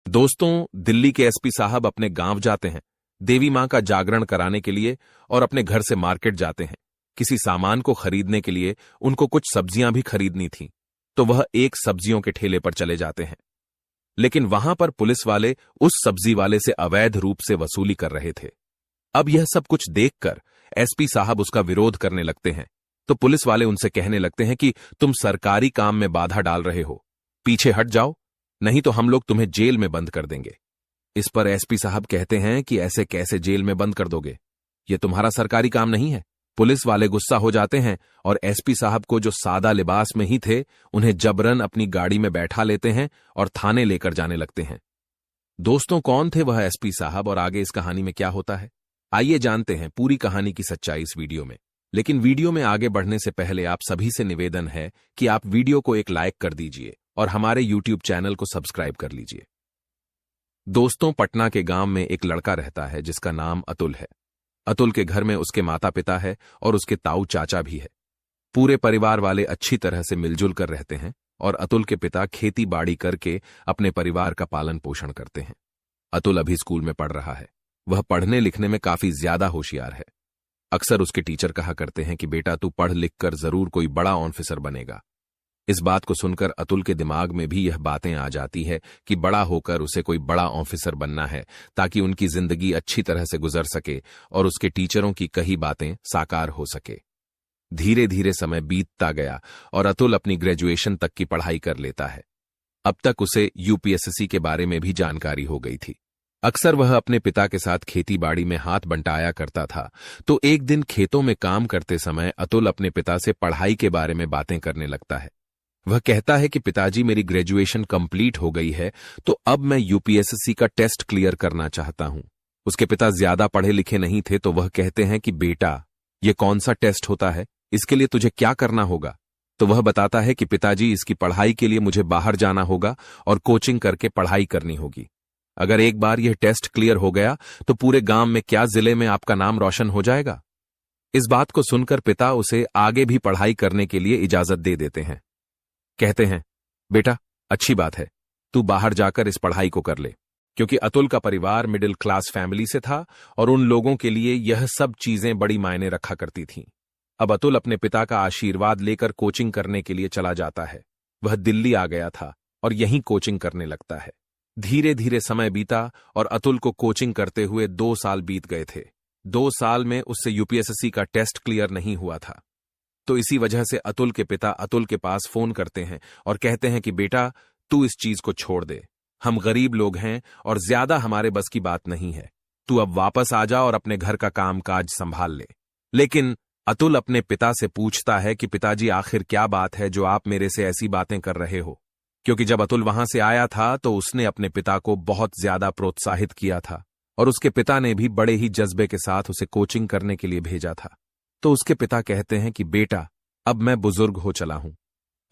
दोस्तों, दिल्ली के एसपी साहब अपने गांव जाते हैं देवी मां का जागरण कराने के लिए और अपने घर से मार्केट जाते हैं। किसी सामान को खरीदने के लिए उनको कुछ सब्जियां भी खरीदनी थीं, तो वह एक सब्जियों के ठेले पर चले जाते हैं। लेकिन वहां पर पुलिस वाले उस सब्जी वाले से अवैध रूप से वसूली कर रहे थे। अब यह सब कुछ देखकर एसपी साहब उसका विरोध करने लगते हैं, तो पुलिस वाले उनसे कहने लगते हैं कि तुम सरकारी काम में बाधा डाल रहे हो, पीछे हट जाओ, नहीं तो हम लोग तुम्हें जेल में बंद कर देंगे। इस पर एसपी साहब कहते हैं कि ऐसे कैसे जेल में बंद कर दोगे, ये तुम्हारा सरकारी काम नहीं है। पुलिस वाले गुस्सा हो जाते हैं और एसपी साहब को, जो सादा लिबास में ही थे, उन्हें जबरन अपनी गाड़ी में बैठा लेते हैं और थाने लेकर जाने लगते हैं। दोस्तों, कौन थे वह एसपी साहब और आगे इस कहानी में क्या होता है, आइए जानते हैं पूरी कहानी की सच्चाई इस वीडियो में। लेकिन वीडियो में आगे बढ़ने से पहले आप सभी से निवेदन है कि आप वीडियो को एक लाइक कर दीजिए और हमारे यूट्यूब चैनल को सब्सक्राइब कर लीजिए। दोस्तों, पटना के गांव में एक लड़का रहता है जिसका नाम अतुल है। अतुल के घर में उसके माता पिता है और उसके ताऊ चाचा भी है। पूरे परिवार वाले अच्छी तरह से मिलजुल कर रहते हैं और अतुल के पिता खेती बाड़ी करके अपने परिवार का पालन पोषण करते हैं। अतुल अभी स्कूल में पढ़ रहा है। वह पढ़ने लिखने में काफी ज्यादा होशियार है। अक्सर उसके टीचर कहा करते हैं कि बेटा, तू पढ़ लिख कर जरूर कोई बड़ा ऑफिसर बनेगा। इस बात को सुनकर अतुल के दिमाग में भी यह बातें आ जाती है कि बड़ा होकर उसे कोई बड़ा ऑफिसर बनना है, ताकि उनकी जिंदगी अच्छी तरह से गुजर सके और उसके टीचरों की कही बातें साकार हो सके। धीरे धीरे समय बीतता गया और अतुल अपनी ग्रेजुएशन तक की पढ़ाई कर लेता है। अब तक उसे यूपीएससी के बारे में भी जानकारी हो गई थी। अक्सर वह अपने पिता के साथ खेती बाड़ी में हाथ बंटाया करता था, तो एक दिन खेतों में काम करते समय अतुल अपने पिता से पढ़ाई के बारे में बातें करने लगता है। वह कहता है कि पिताजी, मेरी ग्रेजुएशन कंप्लीट हो गई है, तो अब मैं यूपीएससी का टेस्ट क्लियर करना चाहता हूं। उसके पिता ज्यादा पढ़े लिखे नहीं थे, तो वह कहते हैं कि बेटा, यह कौन सा टेस्ट होता है, इसके लिए तुझे क्या करना होगा। तो वह बताता है कि पिताजी, इसकी पढ़ाई के लिए मुझे बाहर जाना होगा और कोचिंग करके पढ़ाई करनी होगी। अगर एक बार यह टेस्ट क्लियर हो गया तो पूरे गांव में क्या जिले में आपका नाम रोशन हो जाएगा। इस बात को सुनकर पिता उसे आगे भी पढ़ाई करने के लिए इजाजत दे देते हैं। कहते हैं, बेटा, अच्छी बात है, तू बाहर जाकर इस पढ़ाई को कर ले। क्योंकि अतुल का परिवार मिडिल क्लास फैमिली से था और उन लोगों के लिए यह सब चीजें बड़ी मायने रखा करती थीं। अब अतुल अपने पिता का आशीर्वाद लेकर कोचिंग करने के लिए चला जाता है। वह दिल्ली आ गया था और यहीं कोचिंग करने लगता है। धीरे धीरे समय बीता और अतुल को कोचिंग करते हुए 2 साल बीत गए थे। 2 साल में उससे यूपीएससी का टेस्ट क्लियर नहीं हुआ था। तो इसी वजह से अतुल के पिता अतुल के पास फोन करते हैं और कहते हैं कि बेटा, तू इस चीज को छोड़ दे, हम गरीब लोग हैं और ज्यादा हमारे बस की बात नहीं है। तू अब वापस आ जा और अपने घर का काम काज संभाल ले। लेकिन अतुल अपने पिता से पूछता है कि पिताजी, आखिर क्या बात है जो आप मेरे से ऐसी बातें कर रहे हो। क्योंकि जब अतुल वहां से आया था तो उसने अपने पिता को बहुत ज्यादा प्रोत्साहित किया था और उसके पिता ने भी बड़े ही जज्बे के साथ उसे कोचिंग करने के लिए भेजा था। तो उसके पिता कहते हैं कि बेटा, अब मैं बुजुर्ग हो चला हूं,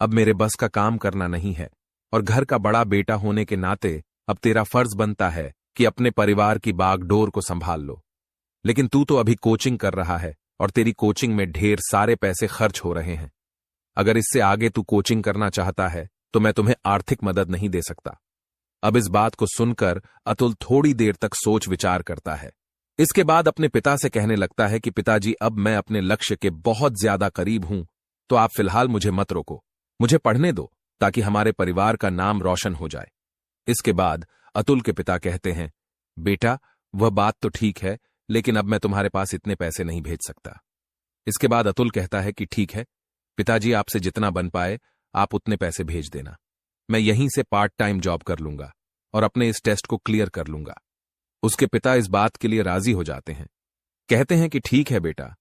अब मेरे बस का काम करना नहीं है और घर का बड़ा बेटा होने के नाते अब तेरा फर्ज बनता है कि अपने परिवार की बागडोर को संभाल लो। लेकिन तू तो अभी कोचिंग कर रहा है और तेरी कोचिंग में ढेर सारे पैसे खर्च हो रहे हैं। अगर इससे आगे तू कोचिंग करना चाहता है तो मैं तुम्हें आर्थिक मदद नहीं दे सकता। अब इस बात को सुनकर अतुल थोड़ी देर तक सोच विचार करता है। इसके बाद अपने पिता से कहने लगता है कि पिताजी, अब मैं अपने लक्ष्य के बहुत ज्यादा करीब हूं, तो आप फिलहाल मुझे मत रोको, मुझे पढ़ने दो ताकि हमारे परिवार का नाम रोशन हो जाए। इसके बाद अतुल के पिता कहते हैं, बेटा, वह बात तो ठीक है, लेकिन अब मैं तुम्हारे पास इतने पैसे नहीं भेज सकता। इसके बाद अतुल कहता है कि ठीक है पिताजी, आपसे जितना बन पाए आप उतने पैसे भेज देना। मैं यहीं से पार्ट टाइम जॉब कर लूंगा और अपने इस टेस्ट को क्लियर कर लूंगा। उसके पिता इस बात के लिए राजी हो जाते हैं। कहते हैं कि ठीक है बेटा,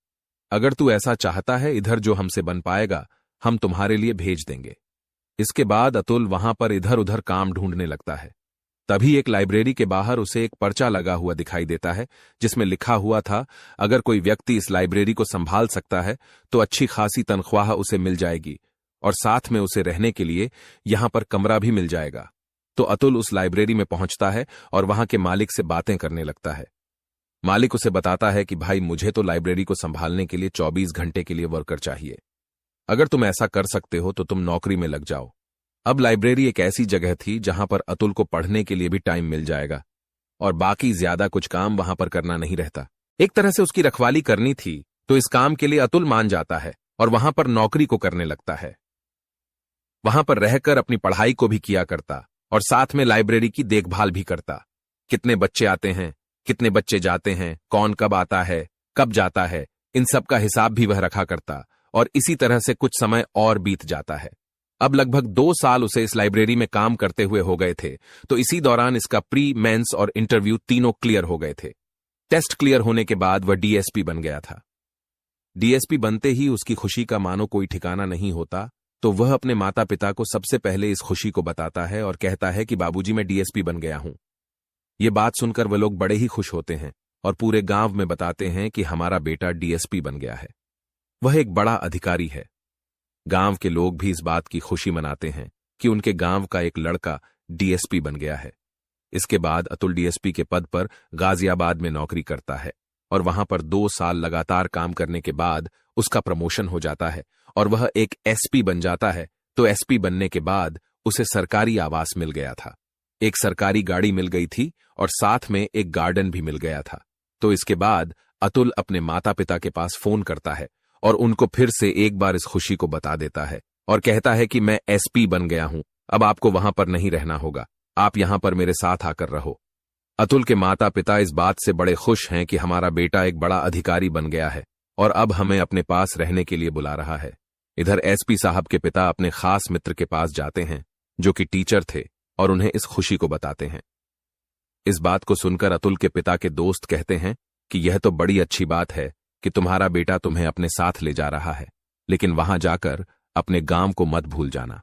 अगर तू ऐसा चाहता है, इधर जो हमसे बन पाएगा हम तुम्हारे लिए भेज देंगे। इसके बाद अतुल वहां पर इधर उधर काम ढूंढने लगता है। तभी एक लाइब्रेरी के बाहर उसे एक पर्चा लगा हुआ दिखाई देता है, जिसमें लिखा हुआ था, अगर कोई व्यक्ति इस लाइब्रेरी को संभाल सकता है तो अच्छी खासी तनख्वाह उसे मिल जाएगी और साथ में उसे रहने के लिए यहां पर कमरा भी मिल जाएगा। तो अतुल उस लाइब्रेरी में पहुंचता है और वहां के मालिक से बातें करने लगता है। मालिक उसे बताता है कि भाई, मुझे तो लाइब्रेरी को संभालने के लिए 24 घंटे के लिए वर्कर चाहिए। अगर तुम ऐसा कर सकते हो तो तुम नौकरी में लग जाओ। अब लाइब्रेरी एक ऐसी जगह थी जहां पर अतुल को पढ़ने के लिए भी टाइम मिल जाएगा और बाकी ज्यादा कुछ काम वहां पर करना नहीं रहता। एक तरह से उसकी रखवाली करनी थी, तो इस काम के लिए अतुल मान जाता है और वहां पर नौकरी को करने लगता है। वहां पर रहकर अपनी पढ़ाई को भी किया करता और साथ में लाइब्रेरी की देखभाल भी करता। कितने बच्चे आते हैं, कितने बच्चे जाते हैं, कौन कब आता है, कब जाता है, इन सब का हिसाब भी वह रखा करता और इसी तरह से कुछ समय और बीत जाता है। अब लगभग 2 साल उसे इस लाइब्रेरी में काम करते हुए हो गए थे, तो इसी दौरान इसका प्री, मेंस और इंटरव्यू तीनों क्लियर हो गए थे। टेस्ट क्लियर होने के बाद वह डीएसपी बन गया था। डीएसपी बनते ही उसकी खुशी का मानो कोई ठिकाना नहीं होता, तो वह अपने माता पिता को सबसे पहले इस खुशी को बताता है और कहता है कि बाबूजी, मैं डीएसपी बन गया हूं। ये बात सुनकर वह लोग बड़े ही खुश होते हैं और पूरे गांव में बताते हैं कि हमारा बेटा डीएसपी बन गया है। वह एक बड़ा अधिकारी है। गांव के लोग भी इस बात की खुशी मनाते हैं कि उनके गांव का एक लड़का डीएसपी बन गया है। इसके बाद अतुल डीएसपी के पद पर गाजियाबाद में नौकरी करता है और वहां पर 2 साल लगातार काम करने के बाद उसका प्रमोशन हो जाता है और वह एक एसपी बन जाता है। तो एसपी बनने के बाद उसे सरकारी आवास मिल गया था, एक सरकारी गाड़ी मिल गई थी और साथ में एक गार्डन भी मिल गया था। तो इसके बाद अतुल अपने माता पिता के पास फोन करता है और उनको फिर से एक बार इस खुशी को बता देता है और कहता है कि मैं एसपी बन गया हूं, अब आपको वहां पर नहीं रहना होगा, आप यहां पर मेरे साथ आकर रहो। अतुल के माता पिता इस बात से बड़े खुश हैं कि हमारा बेटा एक बड़ा अधिकारी बन गया है और अब हमें अपने पास रहने के लिए बुला रहा है। इधर एसपी साहब के पिता अपने खास मित्र के पास जाते हैं जो कि टीचर थे और उन्हें इस खुशी को बताते हैं। इस बात को सुनकर अतुल के पिता के दोस्त कहते हैं कि यह तो बड़ी अच्छी बात है कि तुम्हारा बेटा तुम्हें अपने साथ ले जा रहा है, लेकिन वहां जाकर अपने गांव को मत भूल जाना,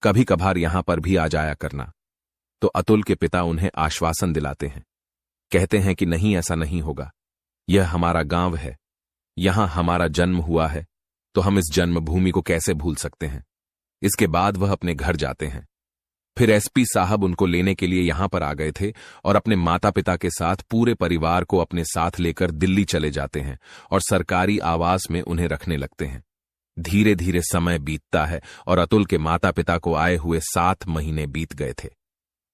कभी कभार यहां पर भी आ जाया करना। तो अतुल के पिता उन्हें आश्वासन दिलाते हैं, कहते हैं कि नहीं, ऐसा नहीं होगा, यह हमारा गांव है, यहां हमारा जन्म हुआ है, तो हम इस जन्मभूमि को कैसे भूल सकते हैं। इसके बाद वह अपने घर जाते हैं। फिर एसपी साहब उनको लेने के लिए यहां पर आ गए थे और अपने माता पिता के साथ पूरे परिवार को अपने साथ लेकर दिल्ली चले जाते हैं और सरकारी आवास में उन्हें रखने लगते हैं। धीरे धीरे समय बीतता है और अतुल के माता पिता को आए हुए 7 महीने बीत गए थे।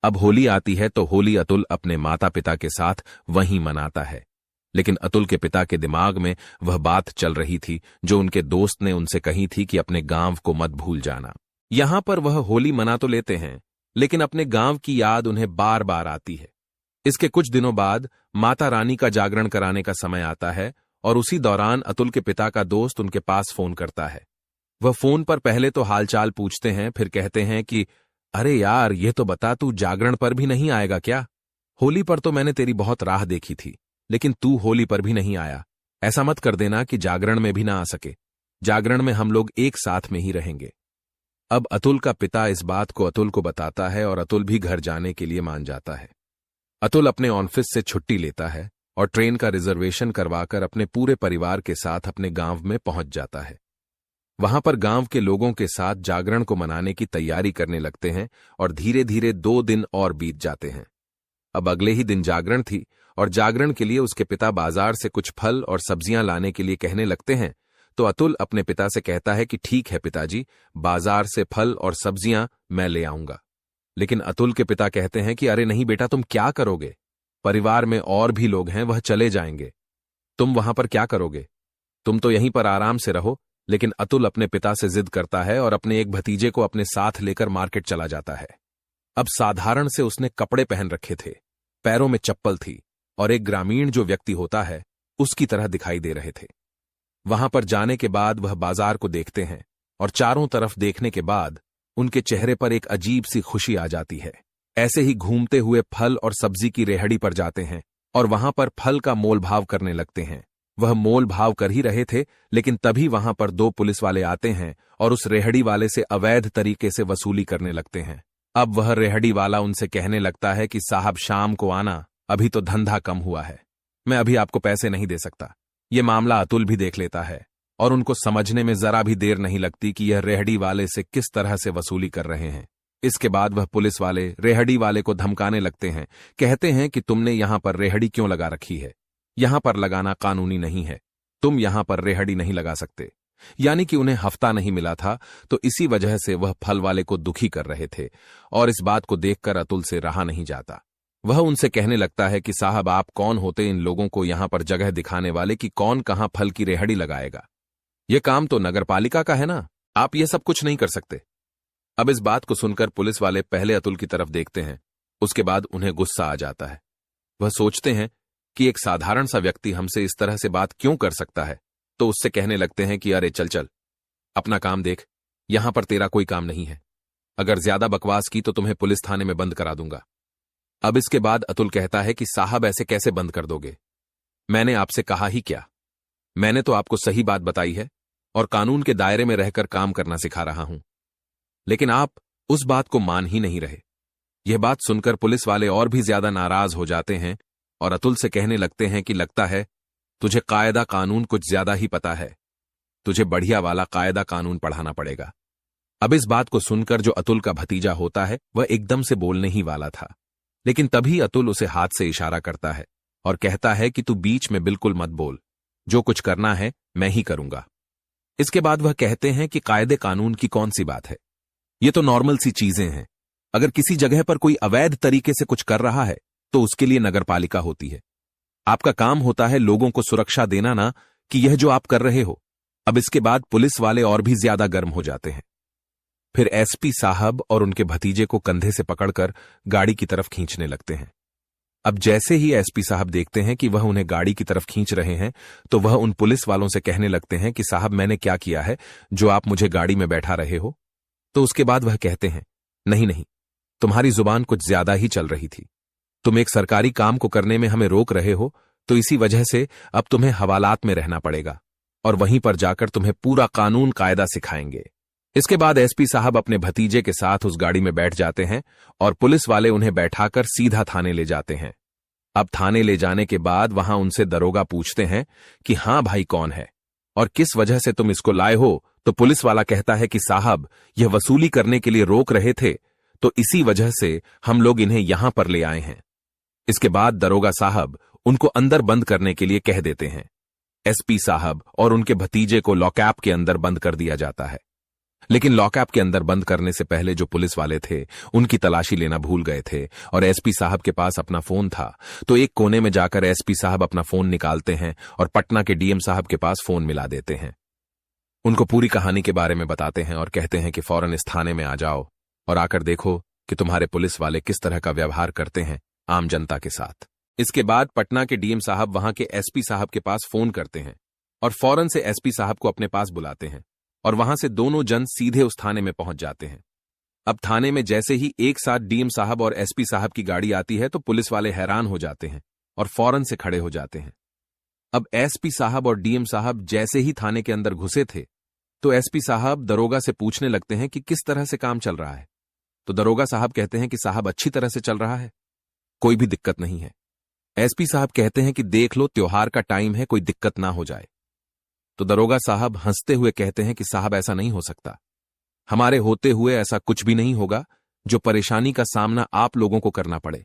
अब होली आती है तो होली अतुल अपने माता पिता के साथ वहीं मनाता है, लेकिन अतुल के पिता के दिमाग में वह बात चल रही थी जो उनके दोस्त ने उनसे कही थी कि अपने गांव को मत भूल जाना। यहां पर वह होली मना तो लेते हैं, लेकिन अपने गांव की याद उन्हें बार बार आती है। इसके कुछ दिनों बाद माता रानी का जागरण कराने का समय आता है और उसी दौरान अतुल के पिता का दोस्त उनके पास फोन करता है। वह फोन पर पहले तो हालचाल पूछते हैं, फिर कहते हैं कि अरे यार, ये तो बता, तू जागरण पर भी नहीं आएगा क्या? होली पर तो मैंने तेरी बहुत राह देखी थी, लेकिन तू होली पर भी नहीं आया। ऐसा मत कर देना कि जागरण में भी ना आ सके। जागरण में हम लोग एक साथ में ही रहेंगे। अब अतुल का पिता इस बात को अतुल को बताता है और अतुल भी घर जाने के लिए मान जाता है। अतुल अपने ऑफिस से छुट्टी लेता है और ट्रेन का रिजर्वेशन करवाकर अपने पूरे परिवार के साथ अपने गांव में पहुंच जाता है। वहां पर गांव के लोगों के साथ जागरण को मनाने की तैयारी करने लगते हैं और धीरे धीरे 2 दिन और बीत जाते हैं। अब अगले ही दिन जागरण थी और जागरण के लिए उसके पिता बाजार से कुछ फल और सब्जियां लाने के लिए कहने लगते हैं। तो अतुल अपने पिता से कहता है कि ठीक है पिताजी, बाजार से फल और सब्जियां मैं ले आऊंगा। लेकिन अतुल के पिता कहते हैं कि अरे नहीं बेटा, तुम क्या करोगे? परिवार में और भी लोग हैं, वह चले जाएंगे, तुम वहां पर क्या करोगे? तुम तो यहीं पर आराम से रहो। लेकिन अतुल अपने पिता से जिद करता है और अपने एक भतीजे को अपने साथ लेकर मार्केट चला जाता है। अब साधारण से उसने कपड़े पहन रखे थे, पैरों में चप्पल थी और एक ग्रामीण जो व्यक्ति होता है उसकी तरह दिखाई दे रहे थे। वहां पर जाने के बाद वह बाजार को देखते हैं और चारों तरफ देखने के बाद उनके चेहरे पर एक अजीब सी खुशी आ जाती है। ऐसे ही घूमते हुए फल और सब्जी की रेहड़ी पर जाते हैं और वहां पर फल का मोल भाव करने लगते हैं। वह मोल भाव कर ही रहे थे, लेकिन तभी वहां पर 2 पुलिस वाले आते हैं और उस रेहड़ी वाले से अवैध तरीके से वसूली करने लगते हैं। अब वह रेहड़ी वाला उनसे कहने लगता है कि साहब शाम को आना, अभी तो धंधा कम हुआ है, मैं अभी आपको पैसे नहीं दे सकता। ये मामला अतुल भी देख लेता है और उनको समझने में जरा भी देर नहीं लगती कि यह रेहड़ी वाले से किस तरह से वसूली कर रहे हैं। इसके बाद वह पुलिस वाले रेहड़ी वाले को धमकाने लगते हैं, कहते हैं कि तुमने यहां पर रेहड़ी क्यों लगा रखी है? यहां पर लगाना कानूनी नहीं है, तुम यहां पर रेहड़ी नहीं लगा सकते। यानी कि उन्हें हफ्ता नहीं मिला था, तो इसी वजह से वह फल वाले को दुखी कर रहे थे और इस बात को देखकर अतुल से रहा नहीं जाता। वह उनसे कहने लगता है कि साहब, आप कौन होते इन लोगों को यहां पर जगह दिखाने वाले कि कौन कहां फल की रेहड़ी लगाएगा? यह काम तो नगरपालिका का है ना, आप ये सब कुछ नहीं कर सकते। अब इस बात को सुनकर पुलिस वाले पहले अतुल की तरफ देखते हैं, उसके बाद उन्हें गुस्सा आ जाता है। वह सोचते हैं कि एक साधारण सा व्यक्ति हमसे इस तरह से बात क्यों कर सकता है, तो उससे कहने लगते हैं कि अरे चल चल, अपना काम देख, यहां पर तेरा कोई काम नहीं है। अगर ज्यादा बकवास की तो तुम्हें पुलिस थाने में बंद करा दूंगा। अब इसके बाद अतुल कहता है कि साहब, ऐसे कैसे बंद कर दोगे? मैंने आपसे कहा ही क्या? मैंने तो आपको सही बात बताई है और कानून के दायरे में रहकर काम करना सिखा रहा हूं, लेकिन आप उस बात को मान ही नहीं रहे। यह बात सुनकर पुलिस वाले और भी ज्यादा नाराज हो जाते हैं और अतुल से कहने लगते हैं कि लगता है तुझे कायदा कानून कुछ ज्यादा ही पता है, तुझे बढ़िया वाला कायदा कानून पढ़ाना पड़ेगा। अब इस बात को सुनकर जो अतुल का भतीजा होता है वह एकदम से बोलने ही वाला था, लेकिन तभी अतुल उसे हाथ से इशारा करता है और कहता है कि तू बीच में बिल्कुल मत बोल, जो कुछ करना है मैं ही करूंगा। इसके बाद वह कहते हैं कि कायदे कानून की कौन सी बात है, ये तो नॉर्मल सी चीजें हैं। अगर किसी जगह पर कोई अवैध तरीके से कुछ कर रहा है तो उसके लिए नगरपालिका होती है। आपका काम होता है लोगों को सुरक्षा देना, ना कि यह जो आप कर रहे हो। अब इसके बाद पुलिस वाले और भी ज्यादा गर्म हो जाते हैं। फिर एसपी साहब और उनके भतीजे को कंधे से पकड़कर गाड़ी की तरफ खींचने लगते हैं। अब जैसे ही एसपी साहब देखते हैं कि वह उन्हें गाड़ी की तरफ खींच रहे हैं, तो वह उन पुलिस वालों से कहने लगते हैं कि साहब, मैंने क्या किया है जो आप मुझे गाड़ी में बैठा रहे हो? तो उसके बाद वह कहते हैं, नहीं नहीं, तुम्हारी जुबान कुछ ज्यादा ही चल रही थी। तुम एक सरकारी काम को करने में हमें रोक रहे हो, तो इसी वजह से अब तुम्हें हवालात में रहना पड़ेगा और वहीं पर जाकर तुम्हें पूरा कानून कायदा सिखाएंगे। इसके बाद एसपी साहब अपने भतीजे के साथ उस गाड़ी में बैठ जाते हैं और पुलिस वाले उन्हें बैठाकर सीधा थाने ले जाते हैं। अब थाने ले जाने के बाद वहां उनसे दरोगा पूछते हैं कि हां भाई, कौन है और किस वजह से तुम इसको लाए हो? तो पुलिस वाला कहता है कि साहब, यह वसूली करने के लिए रोक रहे थे, तो इसी वजह से हम लोग इन्हें यहां पर ले आए हैं। इसके बाद दरोगा साहब उनको अंदर बंद करने के लिए कह देते हैं। एसपी साहब और उनके भतीजे को लॉकअप के अंदर बंद कर दिया जाता है, लेकिन लॉकअप के अंदर बंद करने से पहले जो पुलिस वाले थे उनकी तलाशी लेना भूल गए थे और एसपी साहब के पास अपना फोन था, तो एक कोने में जाकर एसपी साहब अपना फोन निकालते हैं और पटना के डीएम साहब के पास फोन मिला देते हैं। उनको पूरी कहानी के बारे में बताते हैं और कहते हैं कि फौरन इस थाने में आ जाओ और आकर देखो कि तुम्हारे पुलिस वाले किस तरह का व्यवहार करते हैं आम जनता के साथ। इसके बाद पटना के डीएम साहब वहां के एसपी साहब के पास फोन करते हैं और फौरन से एसपी साहब को अपने पास बुलाते हैं और वहां से दोनों जन सीधे उस थाने में पहुंच जाते हैं। अब थाने में जैसे ही एक साथ डीएम साहब और एसपी साहब की गाड़ी आती है तो पुलिस वाले हैरान हो जाते हैं और फौरन से खड़े हो जाते हैं। अब एसपी साहब और डीएम साहब जैसे ही थाने के अंदर घुसे थे तो एसपी साहब दरोगा से पूछने लगते हैं कि किस तरह से काम चल रहा है। तो दरोगा साहब कहते हैं कि साहब, अच्छी तरह से चल रहा है, कोई भी दिक्कत नहीं है। एसपी साहब कहते हैं कि देख लो, त्योहार का टाइम है, कोई दिक्कत ना हो जाए। तो दरोगा साहब हंसते हुए कहते हैं कि साहब, ऐसा नहीं हो सकता, हमारे होते हुए ऐसा कुछ भी नहीं होगा जो परेशानी का सामना आप लोगों को करना पड़े।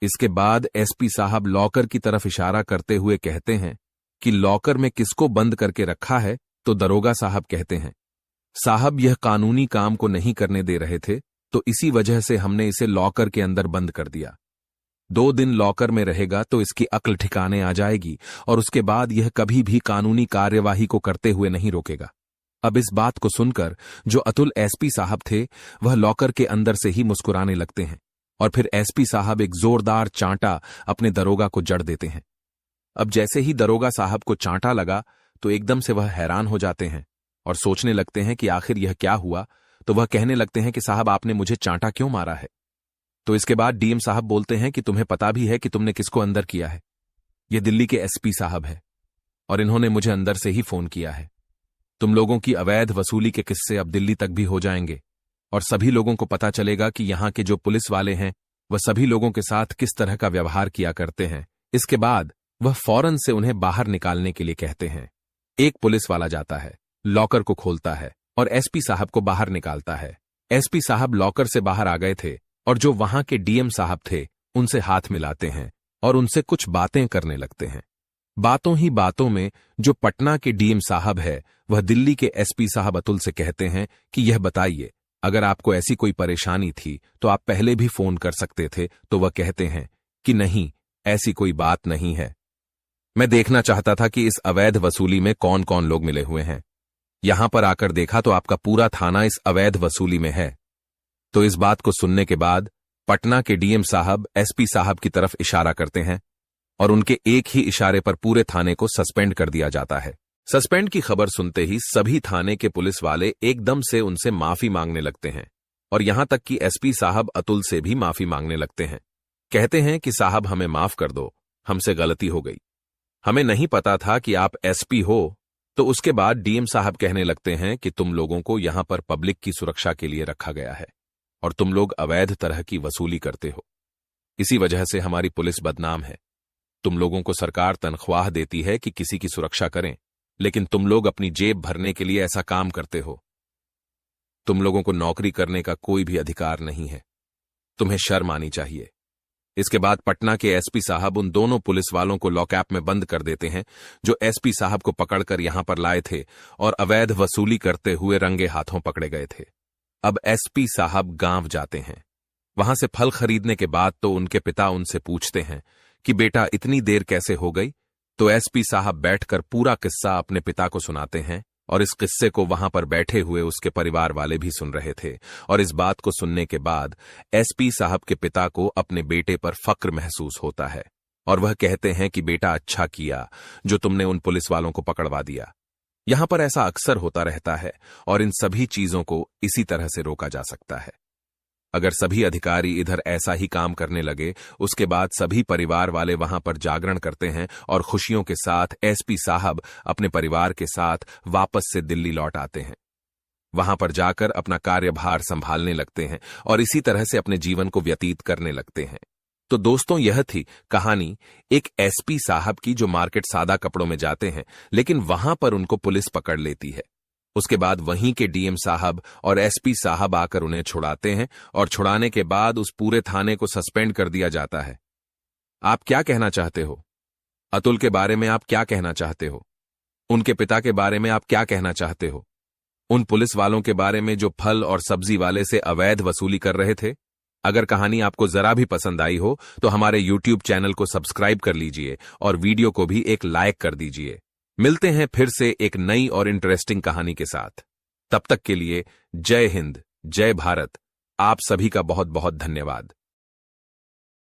इसके बाद एसपी साहब लॉकर की तरफ इशारा करते हुए कहते हैं कि लॉकर में किसको बंद करके रखा है? तो दरोगा साहब कहते हैं, साहब, यह कानूनी काम को नहीं करने दे रहे थे, तो इसी वजह से हमने इसे लॉकर के अंदर बंद कर दिया। 2 दिन लॉकर में रहेगा तो इसकी अक्ल ठिकाने आ जाएगी और उसके बाद यह कभी भी कानूनी कार्यवाही को करते हुए नहीं रोकेगा। अब इस बात को सुनकर जो अतुल एसपी साहब थे वह लॉकर के अंदर से ही मुस्कुराने लगते हैं और फिर एसपी साहब एक जोरदार चांटा अपने दरोगा को जड़ देते हैं। अब जैसे ही दरोगा साहब को चांटा लगा तो एकदम से वह हैरान हो जाते हैं और सोचने लगते हैं कि आखिर यह क्या हुआ। तो वह कहने लगते हैं कि साहब, आपने मुझे चांटा क्यों मारा है? तो इसके बाद डीएम साहब बोलते हैं कि तुम्हें पता भी है कि तुमने किसको अंदर किया है? यह दिल्ली के एसपी साहब है और इन्होंने मुझे अंदर से ही फोन किया है। तुम लोगों की अवैध वसूली के किस्से अब दिल्ली तक भी हो जाएंगे और सभी लोगों को पता चलेगा कि यहाँ के जो पुलिस वाले हैं वह सभी लोगों के साथ किस तरह का व्यवहार किया करते हैं। इसके बाद वह फौरन से उन्हें बाहर निकालने के लिए कहते हैं। एक पुलिस वाला जाता है, लॉकर को खोलता है और एसपी साहब को बाहर निकालता है। एसपी साहब लॉकर से बाहर आ गए थे और जो वहां के डीएम साहब थे उनसे हाथ मिलाते हैं और उनसे कुछ बातें करने लगते हैं। बातों ही बातों में जो पटना के डीएम साहब है वह दिल्ली के एसपी साहब अतुल से कहते हैं कि यह बताइए, अगर आपको ऐसी कोई परेशानी थी तो आप पहले भी फोन कर सकते थे। तो वह कहते हैं कि नहीं, ऐसी कोई बात नहीं है। मैं देखना चाहता था कि इस अवैध वसूली में कौन कौन लोग मिले हुए हैं। यहां पर आकर देखा तो आपका पूरा थाना इस अवैध वसूली में है। तो इस बात को सुनने के बाद पटना के डीएम साहब एसपी साहब की तरफ इशारा करते हैं और उनके एक ही इशारे पर पूरे थाने को सस्पेंड कर दिया जाता है। सस्पेंड की खबर सुनते ही सभी थाने के पुलिस वाले एकदम से उनसे माफी मांगने लगते हैं और यहां तक कि एसपी साहब अतुल से भी माफी मांगने लगते हैं। कहते हैं कि साहब हमें माफ कर दो, हमसे गलती हो गई, हमें नहीं पता था कि आप एसपी हो। तो उसके बाद डीएम साहब कहने लगते हैं कि तुम लोगों को यहां पर पब्लिक की सुरक्षा के लिए रखा गया है और तुम लोग अवैध तरह की वसूली करते हो। इसी वजह से हमारी पुलिस बदनाम है। तुम लोगों को सरकार तनख्वाह देती है कि किसी की सुरक्षा करें, लेकिन तुम लोग अपनी जेब भरने के लिए ऐसा काम करते हो। तुम लोगों को नौकरी करने का कोई भी अधिकार नहीं है। तुम्हें शर्म आनी चाहिए। इसके बाद पटना के एसपी साहब उन दोनों पुलिस वालों को लॉकअप में बंद कर देते हैं जो एसपी साहब को पकड़कर यहां पर लाए थे और अवैध वसूली करते हुए रंगे हाथों पकड़े गए थे। अब एसपी साहब गांव जाते हैं। वहां से फल खरीदने के बाद तो उनके पिता उनसे पूछते हैं कि बेटा इतनी देर कैसे हो गई। तो एसपी साहब बैठकर पूरा किस्सा अपने पिता को सुनाते हैं और इस किस्से को वहां पर बैठे हुए उसके परिवार वाले भी सुन रहे थे। और इस बात को सुनने के बाद एसपी साहब के पिता को अपने बेटे पर फक्र महसूस होता है और वह कहते हैं कि बेटा अच्छा किया जो तुमने उन पुलिस वालों को पकड़वा दिया। यहां पर ऐसा अक्सर होता रहता है और इन सभी चीजों को इसी तरह से रोका जा सकता है। अगर सभी अधिकारी इधर ऐसा ही काम करने लगे, उसके बाद सभी परिवार वाले वहां पर जागरण करते हैं और खुशियों के साथ एसपी साहब अपने परिवार के साथ वापस से दिल्ली लौट आते हैं। वहां पर जाकर अपना कार्यभार संभालने लगते हैं और इसी तरह से अपने जीवन को व्यतीत करने लगते हैं। तो दोस्तों, यह थी कहानी एक एसपी साहब की जो मार्केट सादा कपड़ों में जाते हैं, लेकिन वहां पर उनको पुलिस पकड़ लेती है। उसके बाद वहीं के डीएम साहब और एसपी साहब आकर उन्हें छुड़ाते हैं और छुड़ाने के बाद उस पूरे थाने को सस्पेंड कर दिया जाता है। आप क्या कहना चाहते हो? अतुल के बारे में आप क्या कहना चाहते हो? उनके पिता के बारे में आप क्या कहना चाहते हो? उन पुलिस वालों के बारे में जो फल और सब्जी वाले से अवैध वसूली कर रहे थे? अगर कहानी आपको जरा भी पसंद आई हो तो हमारे YouTube चैनल को सब्सक्राइब कर लीजिए और वीडियो को भी एक लाइक कर दीजिए। मिलते हैं फिर से एक नई और इंटरेस्टिंग कहानी के साथ। तब तक के लिए जय हिंद, जय भारत। आप सभी का बहुत बहुत धन्यवाद।